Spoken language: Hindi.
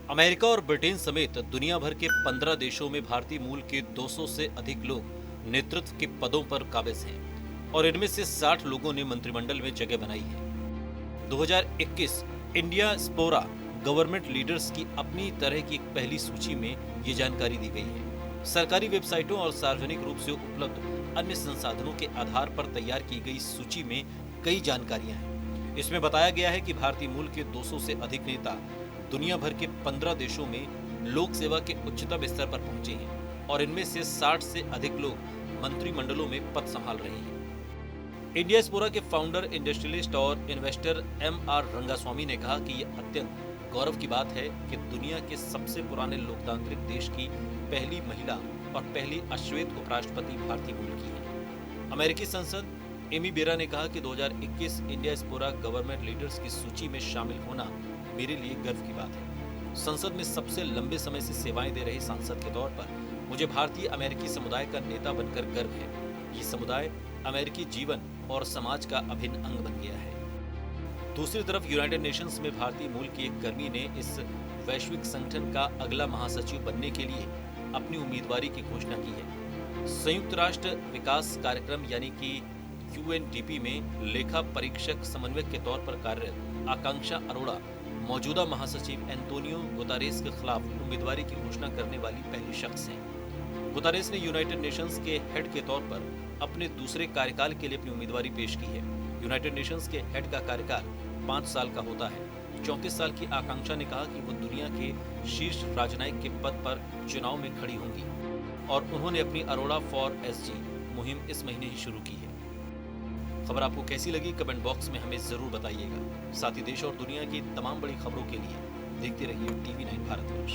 अमेरिका और ब्रिटेन समेत दुनिया भर के 15 देशों में भारतीय मूल के 200 से अधिक लोग नेतृत्व के पदों पर काबिज हैं और इनमें से 60 लोगों ने मंत्रिमंडल में जगह बनाई है। 2021 इंडिया स्पोरा गवर्नमेंट लीडर्स की अपनी तरह की एक पहली सूची में ये जानकारी दी गई है। सरकारी वेबसाइटों और सार्वजनिक रूप से उपलब्ध अन्य संसाधनों के आधार पर तैयार की गई सूची में कई जानकारियां हैं। इसमें बताया गया है कि भारतीय मूल के 200 से अधिक नेता दुनिया भर के 15 देशों में लोक सेवा के उच्चतम स्तर पर पहुंचे हैं और इनमें से 60 से अधिक लोग मंत्रिमंडलों में पद संभाल रहे हैं। इंडिया स्पोरा के फाउंडर, इंडस्ट्रियलिस्ट और इन्वेस्टर M.R. रंगास्वामी ने कहा कि यह अत्यंत गौरव की बात है कि दुनिया के सबसे पुराने लोकतांत्रिक देश की पहली महिला और पहली अश्वेत उपराष्ट्रपति भारतीय मूल की है। अमेरिकी सांसद एमी बेरा ने कहा कि 2021 इंडिया स्पोरा गवर्नमेंट लीडर्स की सूची में शामिल होना मेरे लिए गर्व की बात है। संसद में सबसे लंबे समय से सेवाएं दे रहे सांसद के तौर पर मुझे भारतीय अमेरिकी समुदाय का नेता बनकर गर्व है। ये समुदाय अमेरिकी जीवन और समाज का अभिन्न अंग बन गया है। दूसरी तरफ यूनाइटेड नेशंस में भारतीय मूल की एक कर्मी ने इस वैश्विक संगठन का अगला महासचिव बनने के लिए अपनी उम्मीदवारी की घोषणा की है। संयुक्त राष्ट्र विकास कार्यक्रम यानी कि UNDP में लेखा परीक्षक समन्वयक के तौर पर कार्यरत आकांक्षा अरोड़ा मौजूदा महासचिव एंटोनियो गुतारेस के खिलाफ उम्मीदवारी की घोषणा करने वाली पहली शख्स हैं। गुतारेस ने यूनाइटेड नेशंस के हेड के तौर पर अपने दूसरे कार्यकाल के लिए अपनी उम्मीदवारी पेश की है। यूनाइटेड नेशंस के हेड का कार्यकाल 5 साल का होता है। 34 साल की आकांक्षा ने कहा कि वो दुनिया के शीर्ष राजनयिक के पद पर चुनाव में खड़ी होंगी और उन्होंने अपनी अरोड़ा फॉर SG मुहिम इस महीने ही शुरू की है। खबर आपको कैसी लगी कमेंट बॉक्स में हमें जरूर बताइएगा। साथ ही देश और दुनिया की तमाम बड़ी खबरों के लिए देखते रहिए TV9 भारतवर्ष।